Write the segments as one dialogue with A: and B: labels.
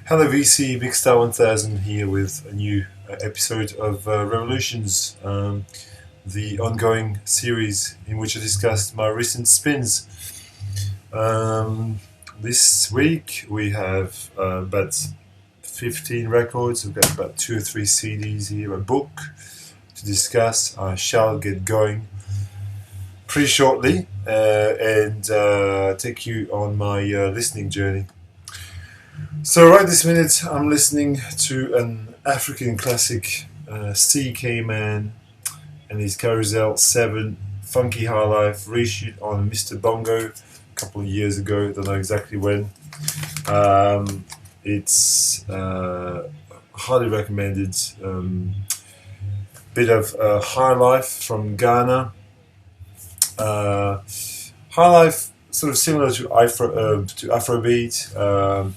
A: Hello VC, Big Star 1000 here with a new episode of Revolutions, the ongoing series in which I discussed my recent spins. Um, this week we have about 15 records, we've got about 2 or 3 CDs here, a book to discuss. I shall get going pretty shortly and take you on my listening journey. So right this minute I'm listening to an African classic, CK Man and his Carousel 7 Funky High Life reissued on Mr. Bongo a couple of years ago, don't know exactly when. It's highly recommended. Bit of High Life from Ghana. High Life sort of similar to Afrobeat.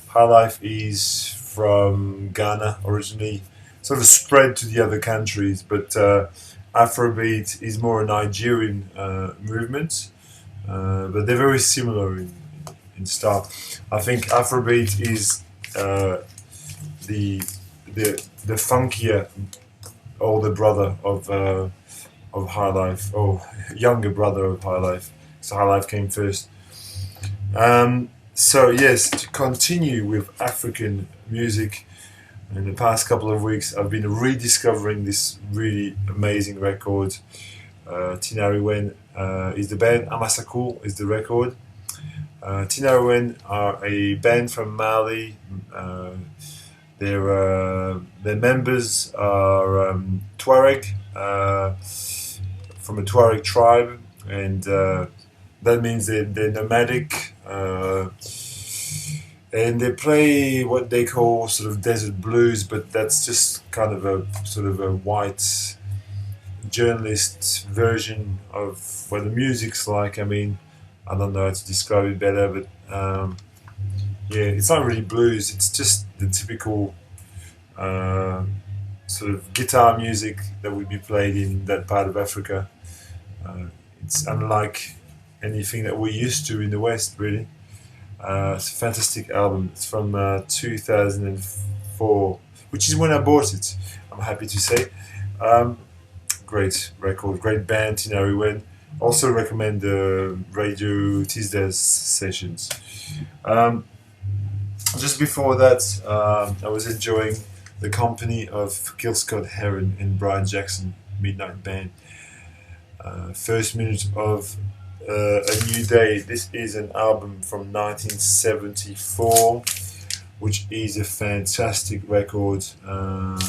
A: High Life is from Ghana originally, sort of spread to the other countries, but Afrobeat is more a Nigerian movement, but they're very similar in style. I think Afrobeat is the funkier older brother of High Life, or younger brother of High Life. So High Life came first. So yes, to continue with African music, in the past couple of weeks I've been rediscovering this really amazing record. Tinariwen is the band, Amasakul is the record. Tinariwen are a band from Mali. Their members are Tuareg, from a Tuareg tribe, and that means they're nomadic. And they play what they call sort of desert blues, but that's just kind of a sort of a white journalist version of what the music's like. I mean, I don't know how to describe it better, but yeah, it's not really blues. It's just the typical sort of guitar music that would be played in that part of Africa. It's unlike anything that we're used to in the West, really. It's a fantastic album. It's from 2004, which is when I bought it, I'm happy to say. Great record, great band, Tinariwen. Also recommend the Radio Tuesdays sessions. Just before that, I was enjoying the company of Gil Scott Heron and Brian Jackson, Midnight Band. First minute of A New Day. This is an album from 1974, which is a fantastic record. Not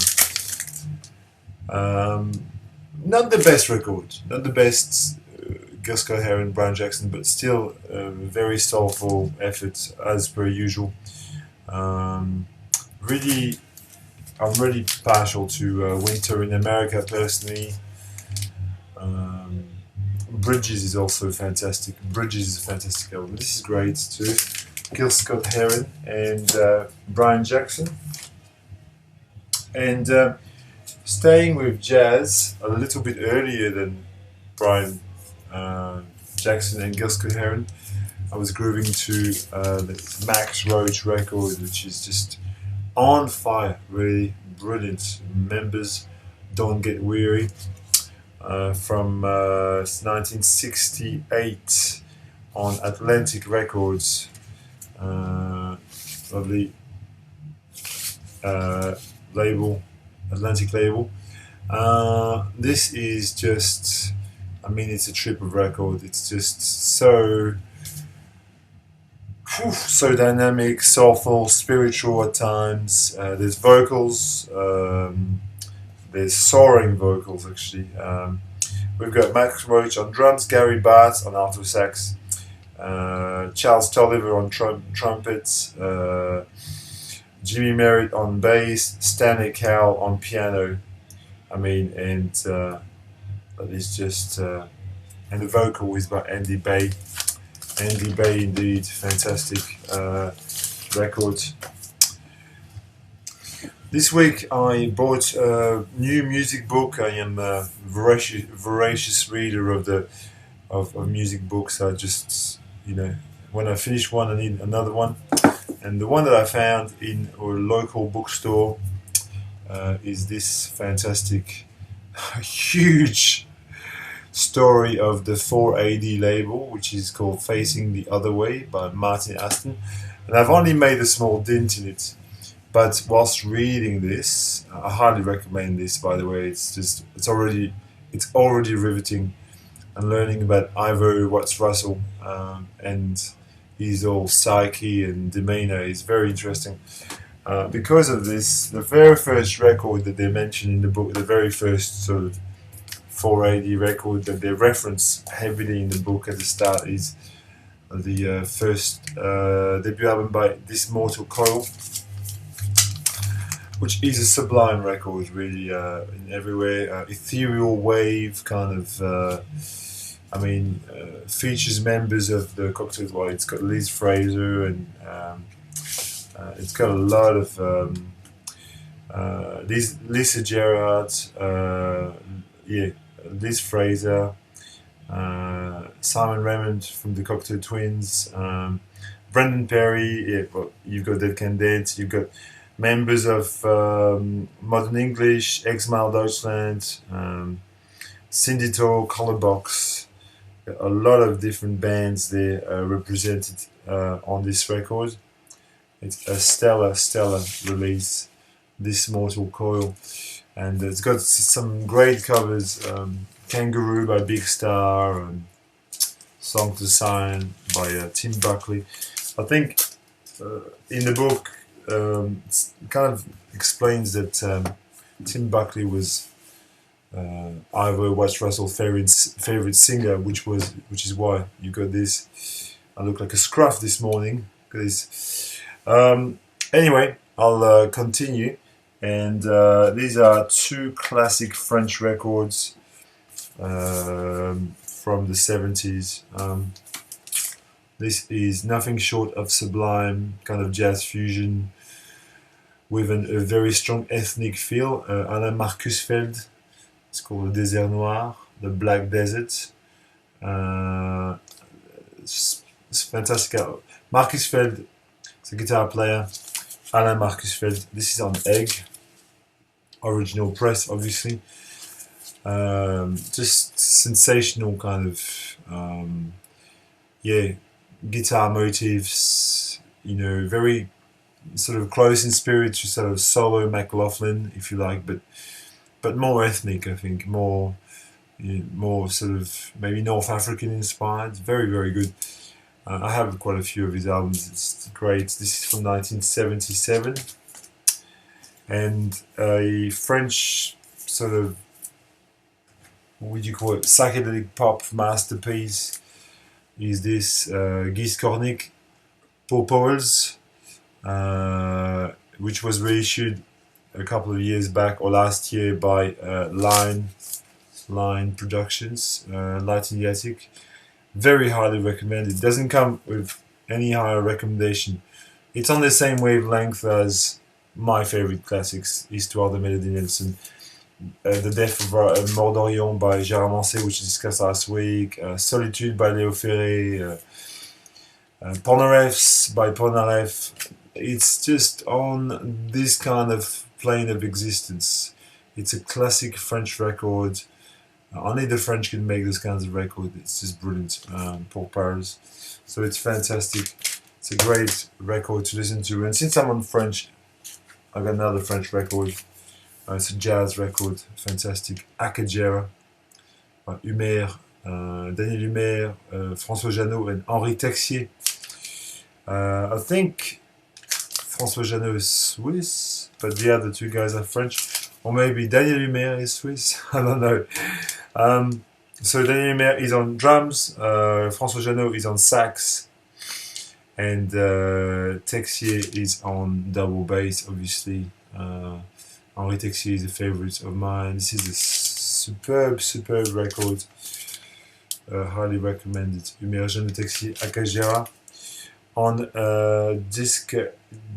A: the best record, not the best Gil Scott Heron, Brian Jackson, but still a very soulful effort as per usual. Really, I'm really partial to Winter in America personally. Bridges is also fantastic. Bridges is a fantastic album. This is great too. Gil Scott Heron and Brian Jackson. And staying with jazz a little bit earlier than Brian Jackson and Gil Scott Heron, I was grooving to the Max Roach record, which is just on fire, really brilliant. Members Don't Get Weary. From 1968 on Atlantic Records. Lovely label, Atlantic label. This is just, I mean, it's a trip of record. It's just so dynamic, soulful, spiritual at times. There's vocals. There's soaring vocals actually. We've got Max Roach on drums, Gary Bartz on alto sax, Charles Tolliver on trumpets, Jimmy Merritt on bass, Stanley Cowell on piano. I mean, and that is just, and the vocal is by Andy Bay. Andy Bay, indeed, fantastic record. This week I bought a new music book. I am a voracious reader of music books. I just, when I finish one I need another one. And the one that I found in our local bookstore is this fantastic, huge story of the 4AD label, which is called Facing the Other Way by Martin Aston. And I've only made a small dent in it. But whilst reading this, I highly recommend this. By the way, it's already riveting, and learning about Ivor Watts Russell and his whole psyche and demeanor is very interesting. Because of this, the very first record that they mention in the book, the very first sort of 480 record that they reference heavily in the book at the start, is the first debut album by This Mortal Coil, which is a sublime record, really, in every way. Ethereal wave kind of. Features members of the Cocktail. Well, it's got Liz Fraser, and it's got a lot of Lisa Gerrard, Liz Fraser, Simon Raymond from the Cocktail Twins, Brendan Perry. Yeah, well, you've got Dead Can Dance. You've got members of Modern English, Exile Deutschland, Syndito, Colorbox. A lot of different bands there represented on this record. It's a stellar release, This Mortal Coil, and it's got some great covers. Kangaroo by Big Star, and Song to Sign by Tim Buckley. I think in the book it kind of explains that Tim Buckley was Ivor Watts Russell's favorite singer, which is why you got this. I look like a scruff this morning. Anyway, I'll continue, and these are two classic French records from the 70s. This is nothing short of sublime, kind of jazz fusion with a very strong ethnic feel. Alain Marcusfeld. It's called Le Désert Noir, the Black Desert. It's fantastic. Marcusfeld is a guitar player. Alain Marcusfeld. This is on Egg, original press, obviously. Just sensational kind of, guitar motifs. Very sort of close in spirit to sort of solo McLaughlin, if you like, but more ethnic, I think, more sort of maybe North African inspired. Very, very good. I have quite a few of his albums. It's great. This is from 1977, and a French sort of, what would you call it, psychedelic pop masterpiece is this Guy Skornik, Paul Powell's, which was reissued a couple of years back, or last year, by Line Productions, Light in the Attic. Very highly recommended. It doesn't come with any higher recommendation. It's on the same wavelength as my favorite classics, Histoire de Mélodie Nelson, The Death of Mort d'Orion by Gérard Manset, which is discussed last week, Solitude by Léo Ferré, Polnareff by Polnareff. It's just on this kind of plane of existence. It's a classic French record. Only the French can make those kinds of records. It's just brilliant. Pour Paris. So it's fantastic. It's a great record to listen to. And since I'm on French, I've got another French record. It's a jazz record. Fantastic. Akagera by Humer, Daniel Humer, François Jeannot, and Henri Texier. I think François Jeannot is Swiss, but the other two guys are French. Or maybe Daniel Humer is Swiss. I don't know. So Daniel Humer is on drums, François Jeannot is on sax, and Texier is on double bass, obviously. Henri Texier is a favorite of mine. This is a superb record. Highly recommended. Humer, Jeannot, Texier, Akagera. On disc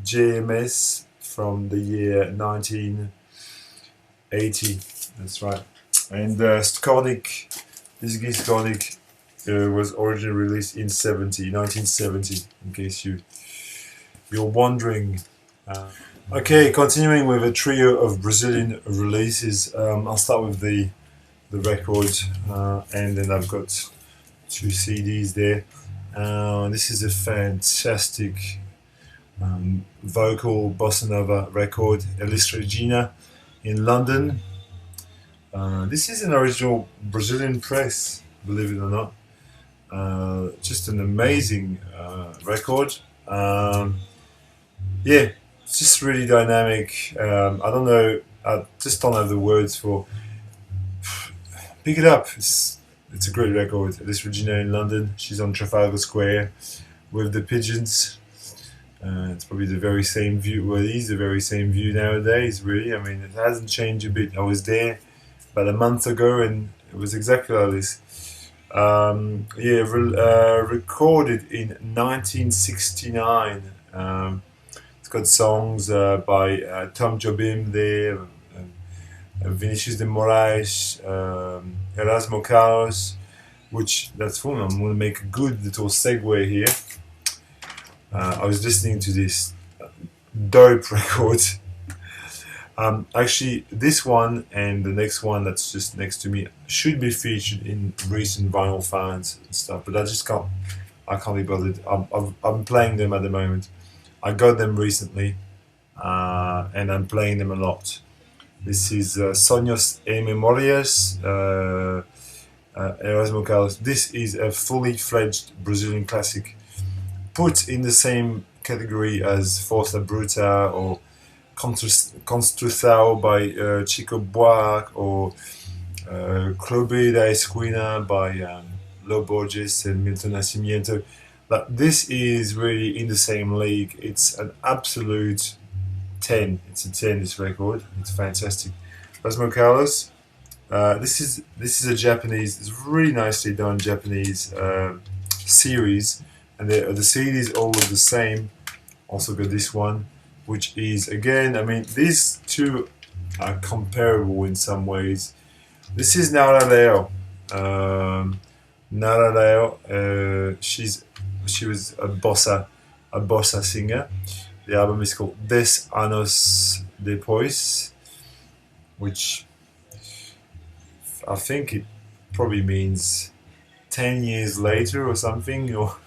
A: JMS from the year 1980. That's right. And Skornik, this Guy Skornik was originally released in 1970, in case you you're wondering. Uh, okay, continuing with a trio of Brazilian releases. I'll start with the record, and then I've got two CDs there. This is a fantastic vocal bossa nova record, Elis Regina in London. This is an original Brazilian press, believe it or not. Just an amazing record. Yeah, it's just really dynamic. I don't know, I just don't have the words for. Pick it up. It's a great record. Elis Regina in London. She's on Trafalgar Square with the pigeons. It's probably the very same view. Well, it is the very same view nowadays. Really, I mean, it hasn't changed a bit. I was there about a month ago, and it was exactly like this. Recorded in 1969. It's got songs by Tom Jobim there, Vinicius de Moraes, Erasmo Carlos, which that's fun. I'm going to make a good little segue here. I was listening to this dope record. Actually, this one and the next one that's just next to me should be featured in recent vinyl finds and stuff, but I just can't. I can't be bothered. I'm playing them at the moment. I got them recently, and I'm playing them a lot. This is Sonhos e Memórias, Erasmo Carlos. This is a fully fledged Brazilian classic, put in the same category as Força Bruta or Construção by Chico Buarque or Clube da Esquina by Lo Borges and Milton Nascimento. But this is really in the same league. It's an absolute 10. It's a 10, this record. It's fantastic. Erasmo Carlos. This is a Japanese, it's really nicely done Japanese series, and the CD is always the same. Also got this one, which is again, I mean, these two are comparable in some ways. This is Nara Leo. Nara Leo. She was a bossa singer. The album is called Des Anos Depois, which I think it probably means 10 years later or something, or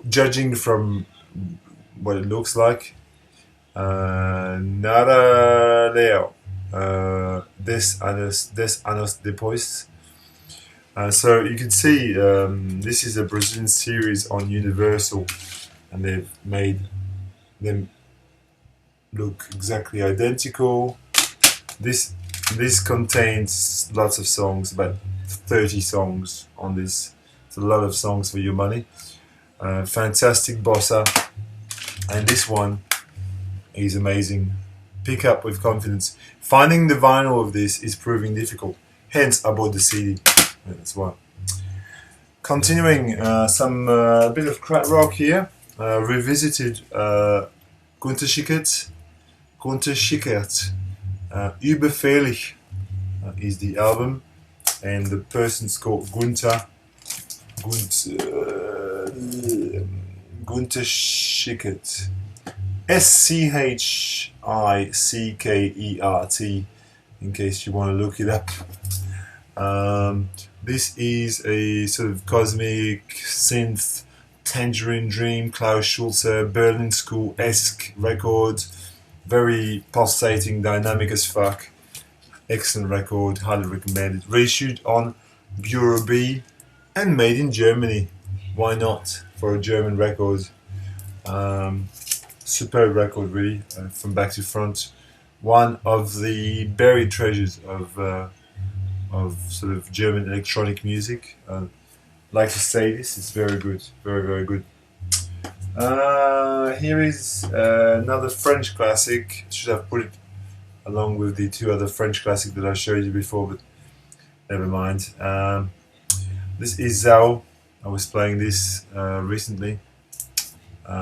A: judging from what it looks like. Nada Leo. Des Anos Depois. So you can see this is a Brazilian series on Universal, and they've made them look exactly identical. This contains lots of songs, about 30 songs on this. It's a lot of songs for your money. Fantastic bossa, and this one is amazing. Pick up with confidence. Finding the vinyl of this is proving difficult. Hence, I bought the CD. That's why. Continuing, some bit of crap rock here. Revisited Gunter Schickert. Überfällig is the album, and the person's called Gunter Schickert. Schickert, in case you want to look it up. This is a sort of cosmic synth, Tangerine Dream, Klaus Schulze, Berlin School-esque record. Very pulsating, dynamic as fuck. Excellent record, highly recommended. Reissued on Bureau B and made in Germany. Why not for a German record? Superb record, really, from back to front. One of the buried treasures of sort of German electronic music. Like to say this, it's very good, very, very good. Here is another French classic. Should have put it along with the two other French classics that I showed you before, but never mind. This is Zao. I was playing this recently.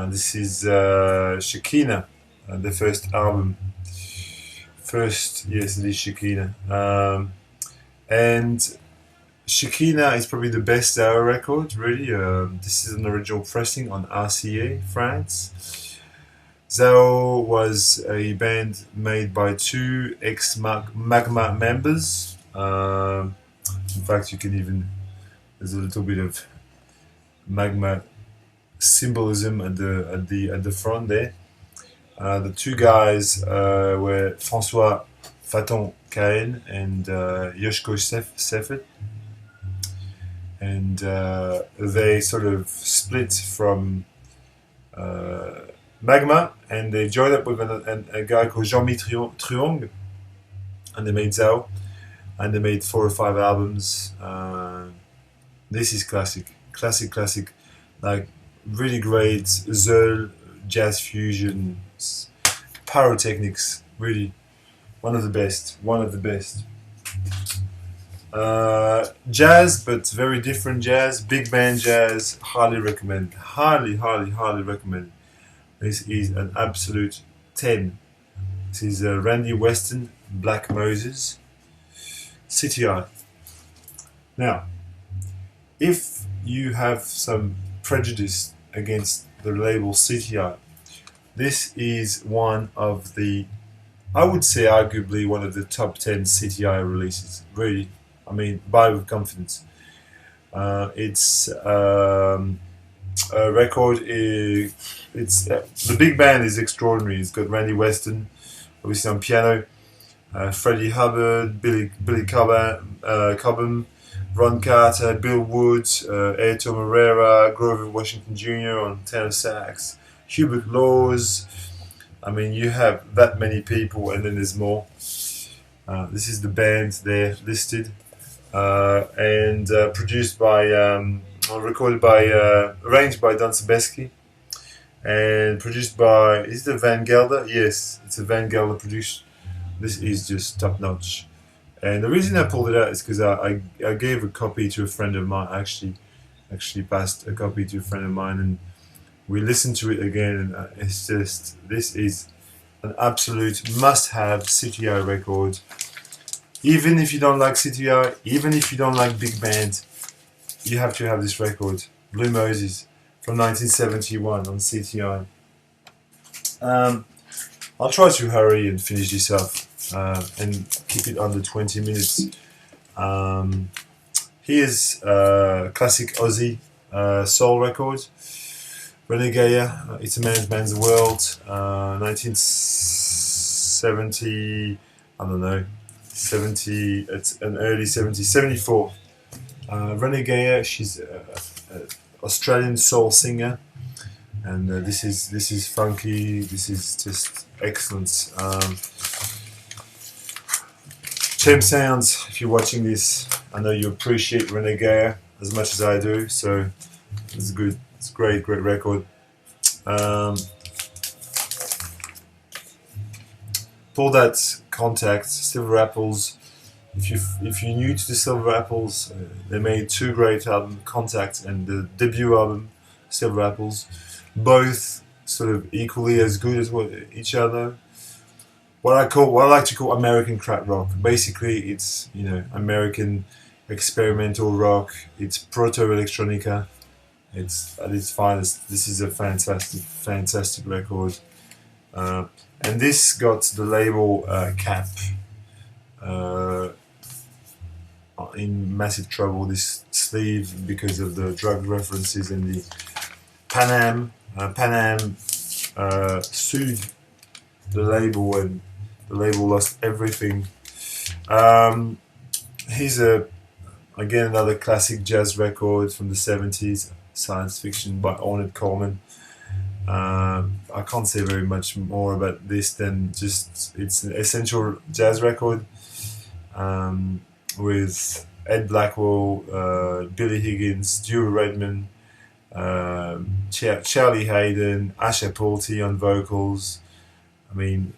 A: This is Shekina, the first album. Yes, it is Shekina. And Shikina is probably the best record, really. This is an original pressing on RCA, France. Zao was a band made by two ex-Magma members. In fact, you can even, there's a little bit of Magma symbolism at the front there. The two guys were François Faton Cahen and Yoshko Sefet, and they sort of split from Magma, and they joined up with a guy called Jean-Mi Truong, and they made Zao, and they made 4 or 5 albums. This is classic, like really great Zeul jazz fusion, pyrotechnics, really one of the best. Jazz, but very different jazz, big band jazz. Highly recommend. Highly recommend. This is an absolute 10. This is Randy Weston, Black Moses, CTI. Now, if you have some prejudice against the label CTI, this is one of the, I would say arguably one of the top 10 CTI releases. Really, I mean, buy with confidence. It's a record. It's the big band is extraordinary. It's got Randy Weston, obviously on piano, Freddie Hubbard, Billy Cobham, Ron Carter, Bill Woods, Airto Moreira, Grover Washington Jr. on tenor sax, Hubert Laws. I mean, you have that many people, and then there's more. This is the band there listed, and produced by, recorded by, arranged by Don Sebesky, and produced by, is it a Van Gelder? Yes, it's a Van Gelder production. This is just top notch. And the reason I pulled it out is because I gave a copy to a friend of mine. I actually passed a copy to a friend of mine, and we listened to it again, and it's just, this is an absolute must-have CTI record. Even if you don't like CTI, even if you don't like big band, you have to have this record. Blue Moses from 1971 on CTI. I'll try to hurry and finish this up and keep it under 20 minutes. Here's classic Aussie soul record. Renegade, It's a Man's World, 1970, I don't know, 70, it's an early 70s, 74. Renegade, she's an Australian soul singer, and this is funky, this is just excellent. Chem Sounds, if you're watching this, I know you appreciate Renegade as much as I do, so it's good. It's a great record. Pull That Contact, Silver Apples. If you're new to the Silver Apples, they made 2 great albums, Contact and the debut album, Silver Apples. Both sort of equally as good as each other. What I like to call American crack rock. Basically, it's, you know, American experimental rock. It's proto electronica. It's at its finest. This is a fantastic record, and this got the label Cap in massive trouble. This sleeve, because of the drug references and the Pan Am sued the label, and the label lost everything. Here's again another classic jazz record from the 70s. Science Fiction by Ornette Coleman. I can't say very much more about this than just it's an essential jazz record with Ed Blackwell, Billy Higgins, Dewey Redman, Charlie Hayden, Asha Pulty on vocals. I mean,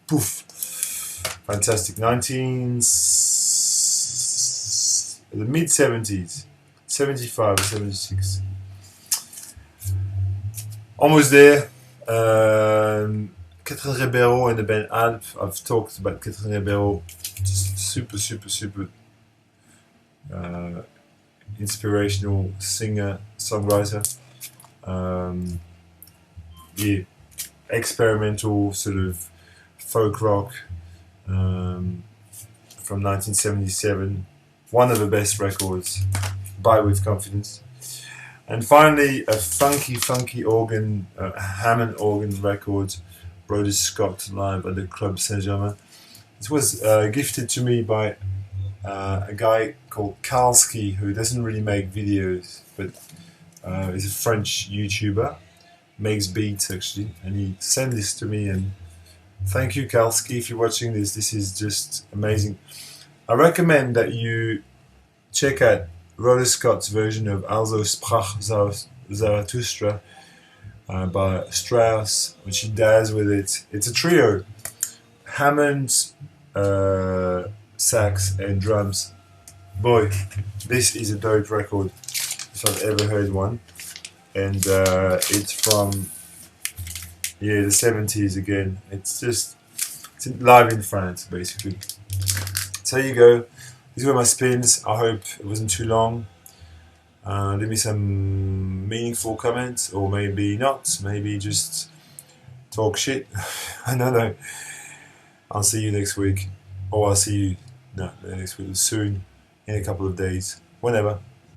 A: poof, fantastic. The mid 70s, 75 or 76. Almost there. Catherine Ribeiro and the band Alp. I've talked about Catherine Ribeiro. Just super uh, inspirational singer, songwriter. Um, yeah, experimental sort of folk rock from 1977. One of the best records. Buy with confidence. And finally, a funky organ, Hammond organ record, Brody Scott live at the Club Saint Germain. It was gifted to me by a guy called Karlski, who doesn't really make videos, but is a French YouTuber, makes beats actually, and he sent this to me. And thank you, Karlski, if you're watching this. This is just amazing. I recommend that you check out Rhoda Scott's version of Also sprach Zarathustra by Strauss, which he does with it. It's a trio: Hammond, sax, and drums. Boy, this is a dope record if I've ever heard one. And it's from the 70s again. It's live in France, basically. So there you go. These were my spins. I hope it wasn't too long. Leave me some meaningful comments, or maybe not. Maybe just talk shit. I don't know. I'll see you next week. Or I'll see you next week soon, in a couple of days. Whenever.